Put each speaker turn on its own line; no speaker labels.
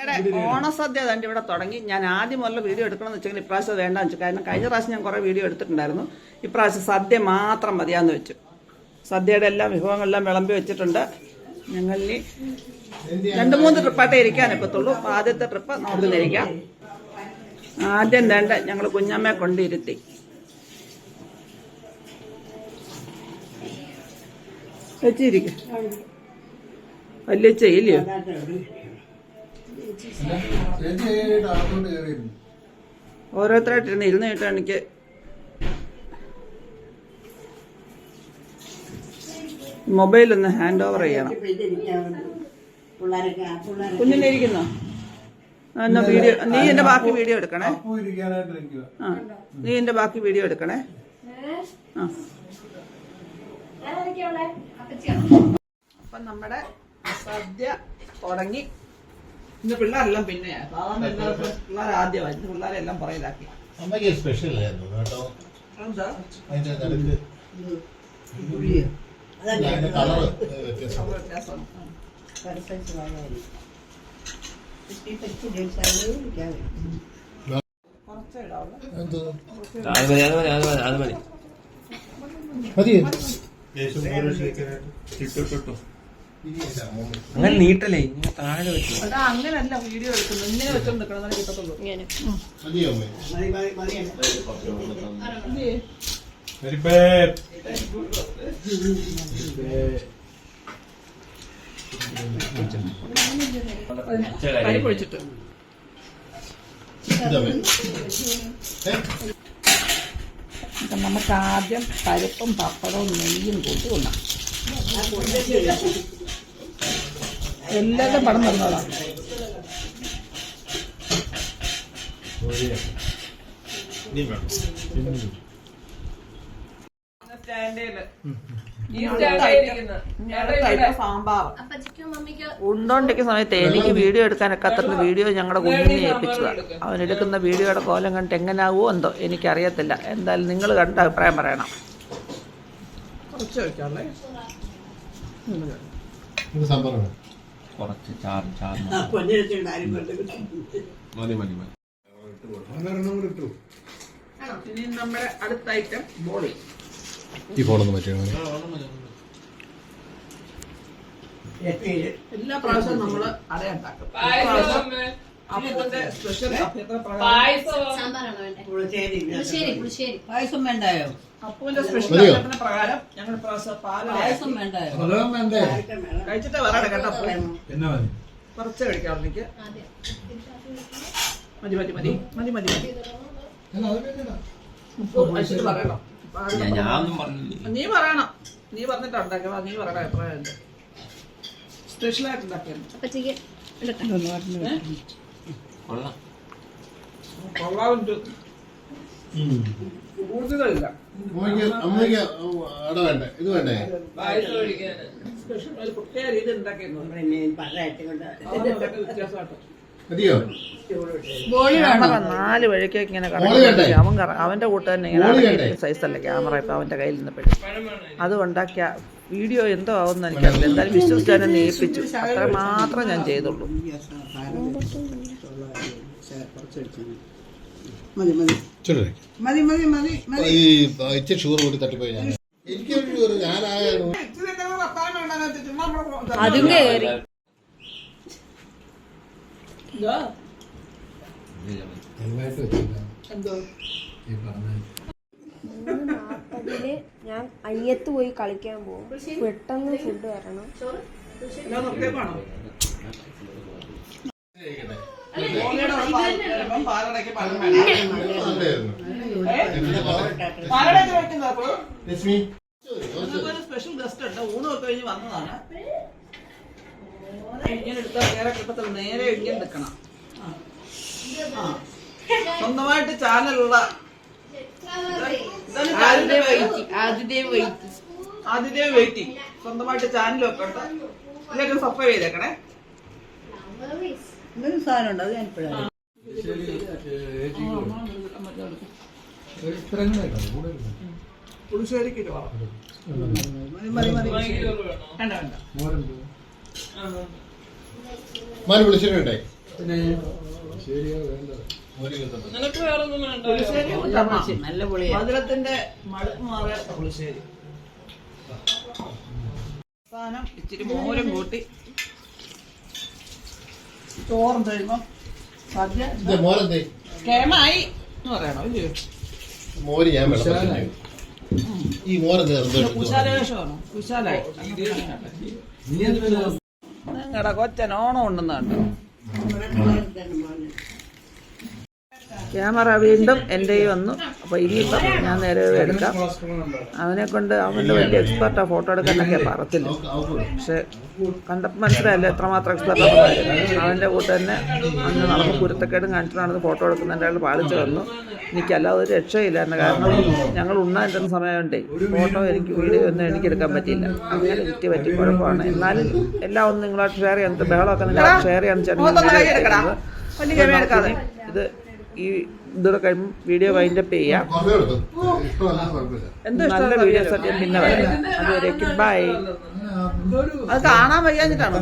ഞങ്ങളുടെ ഓണസദ്യ തന്നെ ഇവിടെ തുടങ്ങി. ഞാൻ ആദ്യം മുതൽ വീഡിയോ എടുക്കണമെന്ന് വെച്ചെങ്കിൽ ഇപ്രാവശ്യം വേണ്ടാന്ന് വെച്ചു. കാരണം കഴിഞ്ഞ പ്രാവശ്യം ഞാൻ കുറേ വീഡിയോ എടുത്തിട്ടുണ്ടായിരുന്നു. ഇപ്രാവശ്യം സദ്യ മാത്രം മതിയാന്ന് വെച്ചു. സദ്യയുടെ എല്ലാ വിഭവങ്ങളെല്ലാം വിളമ്പി വെച്ചിട്ടുണ്ട്. ഞങ്ങളിൽ 2-3 ട്രിപ്പായിട്ടേ ഇരിക്കാനൊക്കത്തുള്ളൂ. ആദ്യത്തെ ട്രിപ്പ് നമുക്ക് ഇരിക്കാം. ആദ്യം വേണ്ട ഞങ്ങൾ കുഞ്ഞമ്മയെ കൊണ്ടിരുത്തി. വെച്ചിരിക്കും വലിയ ചെയ്യില്ലയോ? ഓരോരുത്തരായിട്ടിരുന്ന് ഇരുന്നിട്ട് എനിക്ക് മൊബൈലൊന്ന് ഹാൻഡ് ഓവർ ചെയ്യണം. കുഞ്ഞിനെ ഇരിക്കുന്നോ? എന്നാ വീഡിയോ നീ എന്റെ ബാക്കി വീഡിയോ എടുക്കണേ. ആ നീ എന്റെ ബാക്കി വീഡിയോ എടുക്കണേ. ആ അപ്പൊ നമ്മുടെ സദ്യ തുടങ്ങി. ഇന്ന് പിള്ളേരെല്ലാം പിന്നെ പിള്ളേർ ആദ്യമായിരുന്നു. പിള്ളേരെല്ലാം പറയലാക്കി. എന്താ
അങ്ങനെ നീട്ടല്ലേ താഴെ വെച്ചു.
അതാ അങ്ങനല്ല വീഡിയോ എടുക്കുന്നു. ഇങ്ങനെ വെച്ചോണ്ട് നിൽക്കണം കിട്ടത്തുള്ളൂ. കരി പൊഴിച്ചിട്ട് നമുക്ക് ആദ്യം പരിപ്പും പപ്പടവും നെയ്യും കൂട്ടി കൊണ്ടാം. എല്ലാവരും പടം തന്നോളാം. സാമ്പാർ ഉണ്ടോണ്ടിരിക്കുന്ന സമയത്ത് എനിക്ക് വീഡിയോ എടുക്കാനൊക്കെ അത്ര വീഡിയോ ഞങ്ങളുടെ കുഞ്ഞിനെ ഏൽപ്പിച്ചതാണ്. അവനെടുക്കുന്ന വീഡിയോയുടെ കോലം കണ്ടിട്ട് എങ്ങനെയാവോ എന്തോ എനിക്കറിയത്തില്ല. എന്തായാലും നിങ്ങൾ കണ്ട അഭിപ്രായം പറയണം. കുറച്ച് വെക്കാളേ
കുറച്ച് ചാറ്
ഇനി നമ്മുടെ അടുത്ത ഐറ്റം ബോളി.
ഈ ഫോണൊന്നും പറ്റിയ
എല്ലാ പ്രാവശ്യവും നമ്മള് അടയുണ്ടാക്കും. സ്പെഷ്യൽ
പായസം വേണ്ടായോ?
അപ്പൂന്റെ സ്പെഷ്യൽ പ്രകാരം ഞങ്ങൾ പായസം
വേണ്ടായോ?
കഴിച്ചിട്ട് വരാടെ കേട്ടോ. കുറച്ച് കഴിക്കാം. എനിക്ക് മതി മതി മതി മതി മതി മതി. കഴിച്ചിട്ട് പറയണം. നീ പറയണം. നീ പറഞ്ഞിട്ട് ഉണ്ടാക്കുക. നീ പറയണ അഭിപ്രായം സ്പെഷ്യലായിട്ട് ഉണ്ടാക്കിയാണ്. കൊള്ളാവുണ്ട്. കൂടുതലില്ല.
ഇത് വേണ്ടേ?
സ്പെഷ്യൽ ഒരു പ്രത്യേക രീതി ഉണ്ടാക്കിയിരുന്നു. വ്യത്യാസമായിട്ട് 4 വഴിക്ക് ഇങ്ങനെ അവന്റെ കൂട്ടുകാരൻ ഇങ്ങനെ സൈസല്ല ക്യാമറ ഇപ്പൊ അവന്റെ കയ്യിൽ നിന്നപ്പോഴും അത് ഉണ്ടാക്കിയ വീഡിയോ എന്തോ ആവുമെന്ന് എനിക്കറിയില്ല. എന്തായാലും വിശ്വസിച്ചാൽ എന്നെ ഏൽപ്പിച്ചു. അത്ര മാത്രം ഞാൻ ചെയ്തുള്ളൂ.
അതും കേറി
എന്തോ
3:40 ഞാൻ അയ്യത്ത് പോയി കളിക്കാൻ പോകും. പെട്ടെന്ന് ഫുഡ് വരണം.
സ്പെഷ്യൽ ഗസ്റ്റ് ഉണ്ട്. ഊണൊക്കെ കഴിഞ്ഞ് വന്നതാണ്. ഇങ്ങനെ എടുത്താൽ നേരെ കിട്ടത്തില്ല. നേരെ ഇങ്ങനെ നിൽക്കണം. സ്വന്തമായിട്ട് ചാനലുള്ള ആദ്യത്തെ വെയിറ്റിംഗ് സ്വന്തമായിട്ട് ചാനലൊക്കെ ഉണ്ട്. ഇതിലേക്ക് സബ്സ്ക്രൈബ് ചെയ്തേക്കണേ.
ഇങ്ങനെ സാധനം ഉണ്ട്. അത് ഞാനിപ്പോഴാണ്
പുളിശ്ശേരിക്ക്
മാറി വിളിച്ചിട്ടുണ്ടേ.
നിനക്ക് വേറെ ഒന്നും വേണ്ട.
പുളിശ്ശേരി
നല്ല പുളിശ്ശേരി, നല്ല പുളിയാ.
മധുരത്തിന്റെ മടുപ്പ് മാറിയാത്ത പുളിശ്ശേരി. അവസാനം ഇച്ചിരി മോരും കൂട്ടി ചോറും കഴിയുമ്പോ സദ്യ
ഇത് മോരെന്തേ
കേമായി എന്ന് പറയണോ ഇല്ലയോ?
മോര് ഞാൻ വെള്ളം ഈ മോരെന്താ
കുശാലേഷമാണോ? കുശാലായി നിങ്ങളുടെ കൊച്ചൻ ഓണം ഉണ്ടെന്ന് കണ്ടു. ക്യാമറ വീണ്ടും എൻ്റെ വന്നു. അപ്പോൾ ഇനിയിപ്പം ഞാൻ നേരെ എടുക്കാം. അവനെ കൊണ്ട് അവൻ്റെ വലിയ എക്സ്പെർട്ടാണ് ഫോട്ടോ എടുക്കാനൊക്കെ പറത്തില്ല. പക്ഷെ കണ്ടപ്പോൾ മനസ്സിലായല്ലോ എത്രമാത്രം എക്സ്പെർട്ടാണ്. അവൻ്റെ കൂട്ട് തന്നെ അന്ന് നടന്ന് കുരുത്തക്കേടും കാണിച്ചിട്ടാണ് ഫോട്ടോ എടുക്കുന്നതിൻ്റെ ആൾ പാലിച്ചു വന്നു. എനിക്കല്ലാതെ ഒരു രക്ഷയില്ലായിരുന്നു. കാരണം ഞങ്ങൾ ഉണ്ണാൻ തരുന്ന സമയമുണ്ടേ ഫോട്ടോ എനിക്ക് വീഡിയോ ഒന്നും എനിക്കെടുക്കാൻ പറ്റിയില്ല. അങ്ങനെ എനിക്ക് പറ്റിയ കുഴപ്പമാണ്. എന്നാലും എല്ലാം ഒന്ന് നിങ്ങളായിട്ട് ഷെയർ ചെയ്യാൻ ബഹളമൊക്കെ നിങ്ങൾ ഷെയർ ചെയ്യാൻ ചേട്ടൻ ഇത് ഈ ഇതോടെ കഴിയുമ്പോൾ വീഡിയോ വൈൻഡപ്പ് ചെയ്യാം. നല്ല വീഡിയോസ് ഒക്കെ പിന്നെ വരാം. അതുവരേക്കും ബൈ. അത് കാണാൻ വയ്യാഞ്ഞിട്ടാണോ?